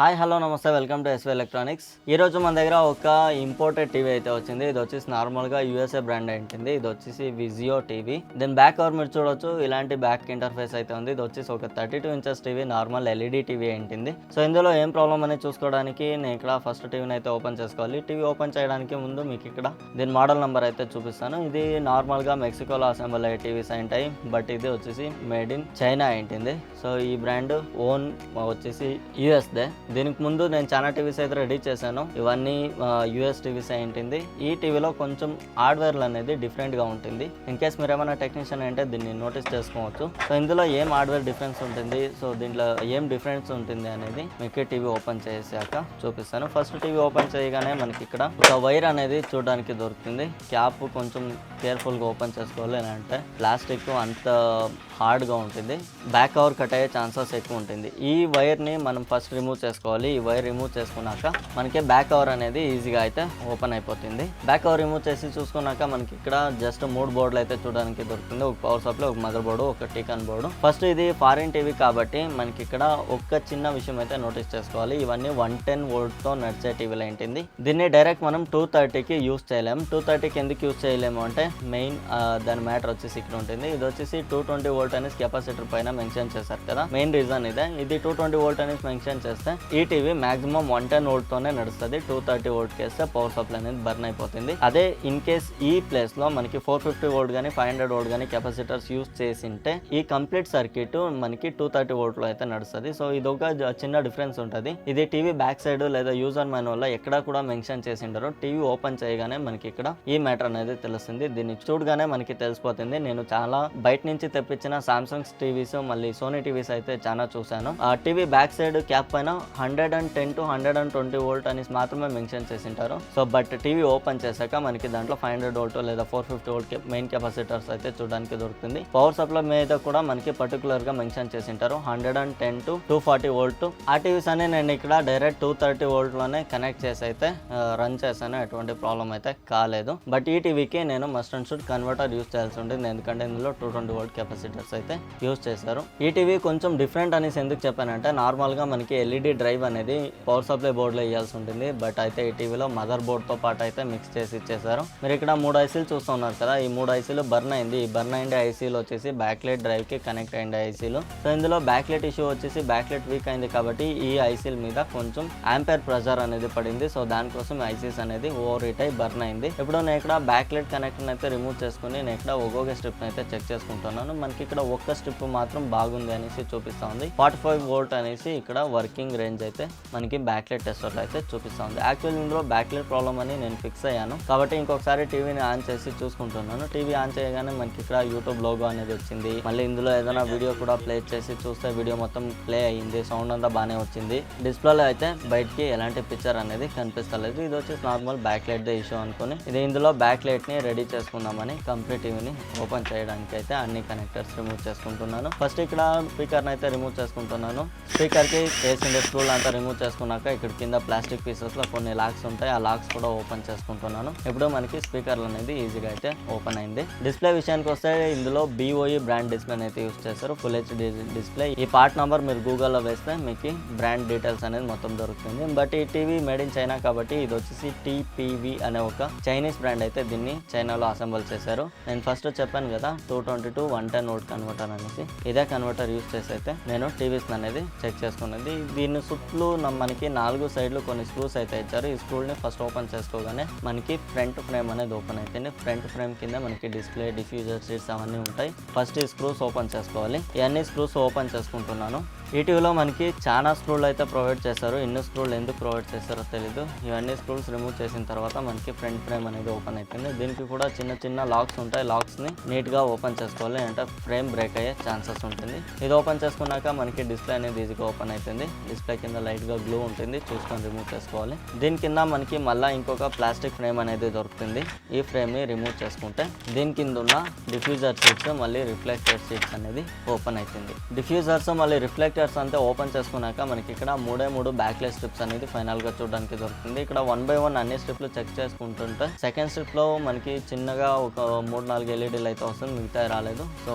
Hi hello నమస్తే welcome to SV electronics. ఈరోజు మన దగ్గర ఒక ఇంపోర్టెడ్ టీవీ అయితే వచ్చింది. ఇది వచ్చేసి నార్మల్గా యూఎస్ఏ బ్రాండ్ ఉంటుంది. ఇది వచ్చేసి విజియో టీవీ. దీని బ్యాక్ కవర్ మీరు చూడొచ్చు, ఇలాంటి బ్యాక్ ఇంటర్ఫేస్ అయితే ఉంది. ఇది వచ్చేసి ఒక 32 inches TV, normal LED TV ఉంటుంది. సో ఇందులో ఏం ప్రాబ్లం అనేది చూసుకోవడానికి నేను ఇక్కడ ఫస్ట్ టీవీని అయితే ఓపెన్ చేసుకోవాలి. టీవీ ఓపెన్ చేయడానికి ముందు మీకు ఇక్కడ దీని మోడల్ నెంబర్ అయితే చూపిస్తాను. ఇది నార్మల్గా మెక్సికోలో అసెంబుల్ అయ్యే టీవీస్ అయింటాయి, బట్ ఇది వచ్చేసి మేడ్ ఇన్ చైనా ఉంటుంది. సో ఈ బ్రాండ్ ఓన్ వచ్చేసి యూఎస్దే. దీనికి ముందు నేను చాలా టీవీస్ అయితే రెడీ చేశాను. ఇవన్నీ యూఎస్ టీవీస్ అయింటుంది. ఈ టీవీలో కొంచెం హార్డ్వేర్లు అనేది డిఫరెంట్గా ఉంటుంది. ఇన్ కేస్ మీరు ఏమైనా టెక్నీషియన్ అంటే దీన్ని నోటీస్ చేసుకోవచ్చు. సో ఇందులో ఏం హార్డ్వేర్ డిఫరెన్స్ ఉంటుంది, సో దీంట్లో ఏం డిఫరెన్స్ ఉంటుంది అనేది మీకు టీవీ ఓపెన్ చేసాక చూపిస్తాను. ఫస్ట్ టీవీ ఓపెన్ చేయగానే మనకి ఇక్కడ ఒక వైర్ అనేది చూడడానికి దొరుకుతుంది. క్యాప్ కొంచెం కేర్ఫుల్గా ఓపెన్ చేసుకోవాలి, అంటే ప్లాస్టిక్ అంత హార్డ్గా ఉంటుంది. బ్యాక్ కవర్ కట్ అయ్యే ఛాన్సెస్ ఎక్కువ ఉంటుంది. ఈ వైర్ని మనం ఫస్ట్ రిమూవ్ చేసుకోవాలి. ఈ వైర్ రిమూవ్ చేసుకున్నాక మనకి బ్యాక్ కవర్ అనేది ఈజీగా అయితే ఓపెన్ అయిపోతుంది. బ్యాక్ కవర్ రిమూవ్ చేసి చూసుకున్నాక మనకి ఇక్కడ జస్ట్ 3 బోర్డులు అయితే చూడడానికి దొరుకుతుంది. ఒక పవర్ సప్లై, ఒక మదర్ బోర్డు, ఒక టీకాన్ బోర్డు. ఫస్ట్ ఇది ఫారిన్ టీవీ కాబట్టి మనకి ఇక్కడ ఒక చిన్న విషయం అయితే నోటీస్ చేసుకోవాలి. ఇవన్నీ 110 వోల్ట్తో నడిచే టీవీలు ఏంటింది. దీన్ని డైరెక్ట్ మనం 230కి యూస్ చేయలేము. 230కి ఎందుకు యూస్ చేయలేము అంటే మెయిన్ దాని మ్యాటర్ వచ్చేసి ఇక్కడ ఉంటుంది. ఇది వచ్చేసి 220 వోల్ట్ అనేసి కెపాసిటర్ పైన మెన్షన్ చేశారు కదా, మెయిన్ రీజన్ ఇదే. ఇది 220 వోల్ట్ అనేసి మెన్షన్ చేస్తే ఈ టీవీ మాక్సిమం 110 వోల్ట్ తోనే నడుస్తుంది. 230 వోల్ట్ కేస్తే పవర్ సప్లై అనేది బర్న్ అయిపోతుంది. అదే ఇన్ కేస్ ఈ ప్లేస్ లో మనకి 450 వోల్ట్ గానీ 500 వోల్ట్ గానీ కెపాసిటర్స్ యూస్ చేసింటే ఈ కంప్లీట్ సర్క్యూట్ మనకి 230 వోల్ట్ లో అయితే నడుస్తుంది. సో ఇది ఒక చిన్న డిఫరెన్స్ ఉంటుంది. ఇది టీవీ బ్యాక్ సైడ్ లేదా యూజర్ మాన్యువల్ లో ఎక్కడ కూడా మెన్షన్ చేసి ఉండరు. టీవీ ఓపెన్ చేయగానే మనకి ఇక్కడ ఈ మ్యాటర్ అనేది తెలుస్తుంది. దీన్ని చూడగానే మనకి తెలిసిపోతుంది. నేను చాలా బయట నుంచి తెప్పించిన సామ్సంగ్ టీవీస్, మళ్ళీ సోనీ టీవీస్ అయితే చాలా చూశాను. ఆ టీవీ బ్యాక్ సైడ్ క్యాప్ పైన 110 to 120 వోల్ట్ అనేసి మాత్రమే మెన్షన్ చేసి ఉంటారు. సో బట్ టీవీ ఓపెన్ చేశాక మనకి దాంట్లో 500 వోల్ట్ లేదా 450 వోల్ట్ మెయిన్ కెపాసిటర్స్ అయితే చూడడానికి దొరుకుతుంది. పవర్ సప్లై మీద కూడా మనకి పర్టికులర్ గా మెన్షన్ చేసి ఉంటారు 110 to 240 వోల్ట్. ఆ టీవీస్ అనే నేను ఇక్కడ డైరెక్ట్ 230 వోల్ట్ లోనే కనెక్ట్ చేసి అయితే రన్ చేశాను. ఎటువంటి ప్రాబ్లం అయితే కాలేదు. బట్ ఈ టీవీకి నేను must and should converter use చేయాల్సి ఉంటుంది, ఎందుకంటే ఇందులో 220 వోల్ట్ కెపాసిటర్స్ అయితే యూస్ చేశారు. ఈ టీవీ కొంచెం డిఫరెంట్ అనేసి ఎందుకు చెప్పానంటే, నార్మల్ గా మనకి ఎల్ఈడి డ్రైవ్ అనేది పవర్ సప్లై బోర్డులో ఇవ్వాల్సి ఉంటుంది. బట్ అయితే ఈ టీవీలో మదర్ బోర్డ్ తో పాటు అయితే మిక్స్ చేసి ఇచ్చేసారు. మీరు ఇక్కడ 3 ఐసీలు చూస్తున్నారు కదా, ఈ 3 ఐసీలు బర్న్ అయింది. ఈ బర్న్ అయిన ఐసీలు వచ్చేసి బ్యాక్లైట్ డ్రైవ్ కి కనెక్ట్ అయిన ఐసీలు. సో ఇందులో బ్యాక్లైట్ ఇష్యూ వచ్చేసి బ్యాక్లైట్ వీక్ అయింది కాబట్టి ఈ ఐసీల మీద కొంచెం ఆంపేర్ ప్రెజర్ అనేది పడింది. సో దానికోసం ఐసీస్ అనేది ఓవర్ హీట్ అయి బర్న్ అయింది. ఇప్పుడు నేను ఇక్కడ బ్యాక్లైట్ కనెక్టర్ అయితే రిమూవ్ చేసుకుని నేను ఇక్కడ ఒక్కొక్క స్ట్రిప్ అయితే చెక్ చేసుకుంటున్నాను. మనకి ఇక్కడ ఒక్క స్ట్రిప్ మాత్రం బాగుంది అనేసి చూపిస్తా ఉంది. 45 వోల్ట్ అనేసి ఇక్కడ వర్కింగ్ రేంజ్ అయితే మనకి బ్యాక్లైట్ టెస్టర్లో అయితే చూపిస్తా ఉంది. యాక్చువల్లీ ఇందులో బ్యాక్లైట్ ప్రాబ్లమ్ అని నేను ఫిక్స్ అయ్యాను కాబట్టి ఇంకొకసారి టీవీని ఆన్ చేసి చూసుకుంటున్నాను. టీవీ ఆన్ చేయగానే మనకి ఇక్కడ యూట్యూబ్ లోగో అనేది వచ్చింది. మళ్ళీ ఇందులో ఏదైనా వీడియో కూడా ప్లే చేసి చూస్తే వీడియో మొత్తం ప్లే అయ్యింది. సౌండ్ అంతా బాగానే వచ్చింది. డిస్ప్లేలో అయితే బయటికి ఎలాంటి పిక్చర్ అనేది కనిపిస్తలేదు. ఇది వచ్చేసి నార్మల్ బ్యాక్లైట్ దే ఇష్యూ అనుకుని ఇది ఇందులో బ్యాక్లైట్ ని రెడీ చేసుకుందామని కంప్లీట్ టీవీని ఓపెన్ చేయడానికి అయితే అన్ని కనెక్టర్స్ రిమూవ్ చేసుకుంటున్నాను. ఫస్ట్ ఇక్కడ స్పీకర్ అయితే రిమూవ్ చేసుకుంటున్నాను. స్పీకర్ కి వేసిన స్క్రూలు అంతా రిమూవ్ చేసుకున్నాక ఇక్కడ కింద ప్లాస్టిక్ పీసెస్ లో కొన్ని లాక్స్ ఉంటాయి. ఆ లాక్స్ కూడా ఓపెన్ చేసుకుంటున్నాను. ఇప్పుడు మనకి స్పీకర్లు అనేది ఈజీగా అయితే ఓపెన్ అయింది. డిస్ప్లే విషయానికి వస్తే ఇందులో BOE బ్రాండ్ డిస్ప్లే అయితే యూస్ చేస్తారు. Full HD display. ఈ పార్ట్ నంబర్ మీరు గూగుల్లో వేస్తే మీకు బ్రాండ్ డీటెయిల్స్ అనేది మొత్తం దొరుకుతుంది. బట్ ఈ టీవీ మేడ్ ఇన్ చైనా కాబట్టి ఇది వచ్చేసి TPV అనే ఒక చైనీస్ బ్రాండ్ అయితే దీన్ని చైనాలో అసెంబుల్ చేశారు. నేను ఫస్ట్ చెప్పాను కదా 220 to 110 వోల్ట్ కన్వర్టర్ అనేసి, ఇదే కన్వర్టర్ యూస్ చేసి అయితే నేను టీవీస్ అనేది చెక్ చేసుకున్నది. దీని చుట్టూ మనకి 4 సైడ్లు కొన్ని స్క్రూస్ అయితే ఇచ్చారు. ఈ స్క్రూల్ని ఫస్ట్ ఓపెన్ చేసుకోగానే మనకి ఫ్రంట్ ఫ్రేమ్ అనేది ఓపెన్ అవుతుంది. ఫ్రంట్ ఫ్రేమ్ కింద మనకి డిస్ప్లే, డిఫ్యూజర్ సీట్స్ అవన్నీ ఉంటాయి. ఫస్ట్ ఈ స్క్రూస్ ఓపెన్ చేసుకోవాలి. ఇవన్నీ స్క్రూస్ ఓపెన్ చేసుకుంటున్నాను. ఈ టీవీలో మనకి చాలా స్క్రూలు అయితే ప్రొవైడ్ చేశారు. ఎన్ని స్క్రూలు ఎందుకు ప్రొవైడ్ చేస్తారో తెలీదు. ఇవన్నీ స్క్రూస్ రిమూవ్ చేసిన తర్వాత మనకి ఫ్రంట్ ఫ్రేమ్ అనేది ఓపెన్ అవుతుంది. దీనికి కూడా చిన్న చిన్న లాక్స్ ఉంటాయి. లాక్స్ ని నీట్ గా ఓపెన్ చేసుకోవాలి, అంటే ఫ్రేమ్ బ్రేక్ అయ్యే ఛాన్సెస్ ఉంటుంది. ఇది ఓపెన్ చేసుకున్నాక మనకి డిస్ప్లే అనేది ఈజీగా ఓపెన్ అవుతుంది. డిస్ప్లే కింద లైట్ గా గ్లూ ఉంటుంది, చూసుకొని రిమూవ్ చేసుకోవాలి. దీని కింద మనకి మళ్ళీ ఇంకొక ప్లాస్టిక్ ఫ్రేమ్ అనేది దొరుకుతుంది. ఈ ఫ్రేమ్ ని రిమూవ్ చేసుకుంటే దీని కింద ఉన్న డిఫ్యూజర్ సీట్స్ మళ్ళీ రిఫ్లెక్టర్ సీట్స్ అనేది ఓపెన్ అవుతుంది. డిఫ్యూజర్స్ మళ్ళీ రిఫ్లెక్టర్ స్పీకర్స్ అంతా ఓపెన్ చేసుకున్నాక మనకి ఇక్కడ 3 బ్యాక్లైట్ స్ట్రిప్స్ అనేది ఫైనల్గా చూడడానికి దొరుకుతుంది. ఇక్కడ 1 by 1 అన్ని స్ట్రిప్లు చెక్ చేసుకుంటుంటే సెకండ్ స్ట్రిప్లో మనకి చిన్నగా ఒక 3-4 ఎల్ఈడీలు అయితే వస్తుంది, మిగతా రాలేదు. సో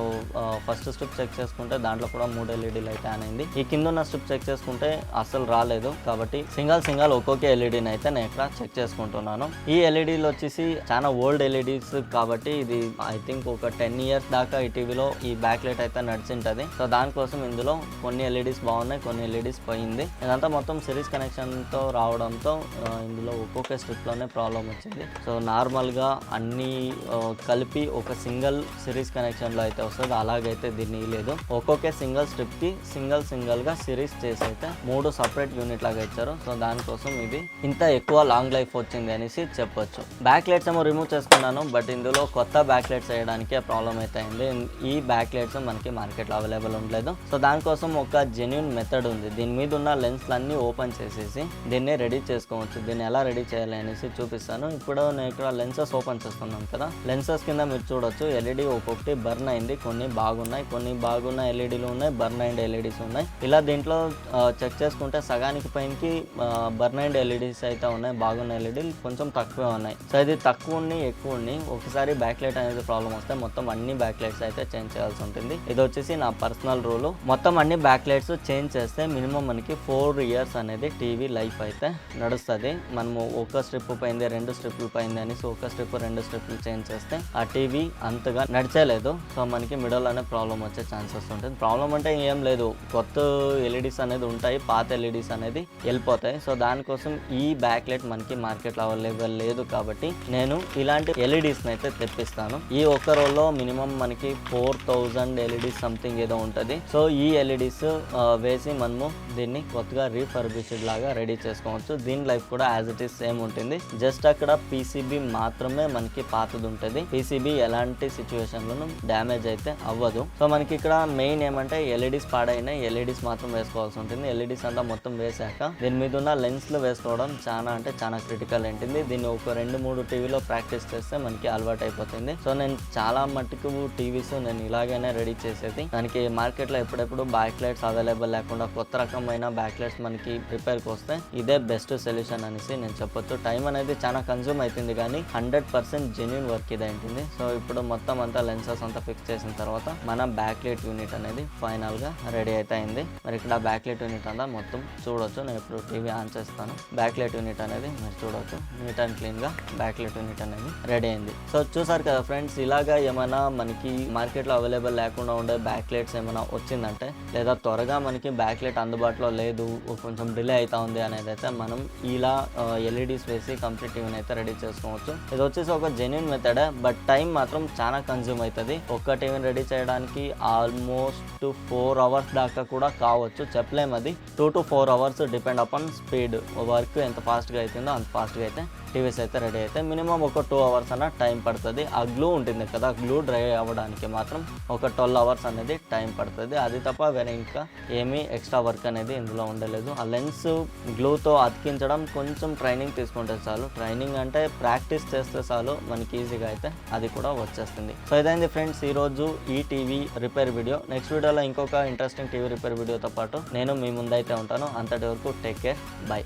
ఫస్ట్ స్ట్రిప్ చెక్ చేసుకుంటే దాంట్లో కూడా 3 ఎల్ఈడీలు అయితే ఆన్ అయింది. ఈ కింద ఉన్న స్ట్రిప్ చెక్ చేసుకుంటే అస్సలు రాలేదు. కాబట్టి సింగల్ ఒక్కొక్క ఎల్ఈడీని అయితే నేను ఇక్కడ చెక్ చేసుకుంటున్నాను. ఈ ఎల్ఈడీలు వచ్చేసి చాలా ఓల్డ్ ఎల్ఈడీస్ కాబట్టి ఇది ఐ థింక్ ఒక 10 years దాకా ఈ టీవీలో ఈ బ్యాక్ లైట్ అయితే నడిచింటది. సో దానికోసం ఇందులో కొన్ని ఎల్ఈడీస్ బాగున్నాయి, కొన్ని ఎల్ఈడీస్ పోయింది. ఇదంతా మొత్తం సిరీస్ కనెక్షన్ తో రావడంతో ఇందులో ఒక్కొక్క స్ట్రిప్ లోనే ప్రాబ్లం వచ్చింది. సో నార్మల్ గా అన్ని కలిపి ఒక సింగిల్ సిరీస్ కనెక్షన్ లో అయితే వస్తుంది, అలాగైతే దీన్ని లేదు. ఒక్కొక్క సింగిల్ స్ట్రిప్ కి సింగిల్ గా సిరీస్ చేసి అయితే 3 సపరేట్ యూనిట్ లాగా ఇచ్చారు. సో దానికోసం ఇది ఇంత ఎక్కువ లాంగ్ లైఫ్ వచ్చింది అనేసి చెప్పొచ్చు. బ్యాక్ లైట్స్ ఏమో రిమూవ్ చేసుకున్నాను, బట్ ఇందులో కొత్త బ్యాక్ లైట్స్ వేయడానికి ప్రాబ్లం అయితే అయింది. ఈ బ్యాక్ లైట్స్ మనకి మార్కెట్లో అవైలబుల్ ఉండలేదు. సో దానికోసం ఒక జెన్యూన్ మెథడ్ ఉంది. దీని మీద ఉన్న లెన్స్లన్నీ ఓపెన్ చేసేసి దీన్ని రెడీ చేసుకోవచ్చు. దీన్ని ఎలా రెడీ చేయాలి అనేసి చూపిస్తాను. ఇప్పుడు నేను ఇక్కడ లెన్సెస్ ఓపెన్ చేస్తున్నాను కదా, లెన్సెస్ కింద మీరు చూడొచ్చు ఎల్ఈడి ఒక్కొక్కటి బర్న్ అయింది. కొన్ని బాగున్న ఎల్ఈడీలు ఉన్నాయి, బర్న్ అయిన ఎల్ఈడీస్ ఉన్నాయి. ఇలా దీంట్లో చెక్ చేసుకుంటే సగానికి పైనకి బర్న్ అయిన ఎల్ఈడీస్ అయితే ఉన్నాయి, బాగున్న ఎల్ఈడీలు కొంచెం తక్కువే ఉన్నాయి. సో ఇది తక్కువ ఎక్కువ ఒకసారి బ్యాక్ లైట్ అనేది ప్రాబ్లం వస్తే మొత్తం అన్ని బ్యాక్ లైట్స్ అయితే చేంజ్ చేయాల్సి ఉంటుంది. ఇది వచ్చేసి నా పర్సనల్ రూల్. మొత్తం అన్ని బ్యాక్ లైట్స్ చేంజ్ చేస్తే మినిమం మనకి 4 years అనేది టీవీ లైఫ్ అయితే నడుస్తుంది. మనము ఒక స్ట్రిప్ పోయింది, 2 స్ట్రిప్లు పోయింది అనేసి ఒక స్ట్రిప్ 2 స్ట్రిప్లు చేంజ్ చేస్తే ఆ టీవీ అంతగా నడిచేలేదు. సో మనకి మిడిల్ అనే ప్రాబ్లం వచ్చే ఛాన్సెస్ ఉంటుంది. ప్రాబ్లం అంటే ఏం లేదు, కొత్త ఎల్ఈడీస్ అనేది ఉంటాయి, పాత ఎల్ఈడీస్ అనేది వెళ్ళిపోతాయి. సో దానికోసం ఈ బ్యాక్ లైట్ మనకి మార్కెట్లో అవైలబుల్ లేదు కాబట్టి నేను ఇలాంటి ఎల్ఈడీస్ అయితే తెప్పిస్తాను. ఈ ఒక్క రోల్లో మినిమం మనకి 4000 ఎల్ఈడీస్ సంథింగ్ ఏదో ఉంటుంది. సో ఈ ఎల్ఈడీస్ వేసి మనము దీన్ని కొత్తగా రీఫర్బిష్డ్ లాగా రెడీ చేసుకోవచ్చు. దీని లైఫ్ కూడా యాజ్ ఇట్ ఈస్ సేమ్ ఉంటుంది. జస్ట్ అక్కడ పీసీబీ మాత్రమే మనకి పాతది ఉంటుంది. పీసీబీ ఎలాంటి సిచ్యువేషన్ లోనూ డ్యామేజ్ అయితే అవ్వదు. సో మనకి ఇక్కడ మెయిన్ ఏమంటే ఎల్ఈడీస్ పాడైన ఎల్ఈడీస్ మాత్రం వేసుకోవాల్సి ఉంటుంది. ఎల్ఈడీస్ అంతా మొత్తం వేసాక దీని మీద ఉన్న లెన్స్లు వేసుకోవడం చాలా క్రిటికల్ ఉంటుంది. దీన్ని ఒక 2-3 టీవీలో ప్రాక్టీస్ చేస్తే మనకి అలవాటు అయిపోతుంది. సో నేను చాలా మట్టుకు టీవీస్ నేను ఇలాగైనా రెడీ చేసేది. దానికి మార్కెట్లో ఎప్పుడెప్పుడు బ్యాక్ లైట్స్ అవైలబుల్ లేకుండా కొత్త రకమైన బ్యాక్ లైట్స్ మనకి ప్రిపేర్కి వస్తే ఇదే బెస్ట్ సొల్యూషన్ అనేసి నేను చెప్పొచ్చు. టైం అనేది చాలా కన్జ్యూమ్ అవుతుంది కానీ 100% జెన్యూన్ వర్క్ ఇది ఉంటుంది. సో ఇప్పుడు మొత్తం అంతా లెన్సెస్ అంతా ఫిక్స్ చేసిన తర్వాత మన బ్యాక్ లైట్ యూనిట్ అనేది ఫైనల్గా రెడీ అయితే అయింది. మరి ఇక్కడ బ్యాక్ లైట్ యూనిట్ అంతా మొత్తం చూడొచ్చు. నేను ఇప్పుడు టీవీ ఆన్ చేస్తాను. బ్యాక్ లైట్ యూనిట్ అనేది మీరు చూడొచ్చు, నీట్ అండ్ క్లీన్గా బ్యాక్ లైట్ యూనిట్ అనేది రెడీ అయింది. సో చూసారు కదా ఫ్రెండ్స్, ఇలాగా ఏమైనా మనకి మార్కెట్లో అవైలబుల్ లేకుండా ఉండే బ్యాక్ లైట్స్ ఏమైనా వచ్చిందంటే, లేదా త్వరగా మనకి బ్యాక్ లైట్ అందుబాటులో లేదు, కొంచెం డిలే అవుతా ఉంది అనేది అయితే మనం ఇలా ఎల్ఈడీస్ వేసి కంప్లీట్ టీవీని అయితే రెడీ చేసుకోవచ్చు. ఇది వచ్చేసి ఒక జెన్యూన్ మెథడ్, బట్ టైం మాత్రం చాలా కన్జ్యూమ్ అవుతుంది. ఒక్క టీవీని రెడీ చేయడానికి ఆల్మోస్ట్ 4 hours దాకా కూడా కావచ్చు, చెప్పలేము. అది 2 to 4 hours depend upon speed. Work ఎంత ఫాస్ట్గా అవుతుందో అంత ఫాస్ట్గా అయితే టీవీస్ అయితే రెడీ అయితే మినిమం ఒక 2 hours అన్న టైం పడుతుంది. ఆ గ్లూ ఉంటుంది కదా, గ్లూ డ్రై అవ్వడానికి మాత్రం ఒక 12 hours అనేది టైం పడుతుంది. అది తప్ప వేరే ఇంకా ఏమీ ఎక్స్ట్రా వర్క్ అనేది ఇందులో ఉండలేదు. ఆ లెన్స్ గ్లూతో అతికించడం కొంచెం ట్రైనింగ్ తీసుకుంటే చాలు. ట్రైనింగ్ అంటే ప్రాక్టీస్ చేస్తే చాలు, మనకి ఈజీగా అయితే అది కూడా వచ్చేస్తుంది. సో ఇదైంది ఫ్రెండ్స్ ఈరోజు ఈ టీవీ రిపేర్ వీడియో. నెక్స్ట్ వీడియోలో ఇంకొక ఇంట్రెస్టింగ్ టీవీ రిపేర్ వీడియోతో పాటు నేను మీ ముందైతే ఉంటాను. అంతటి వరకు టేక్ కేర్, బై.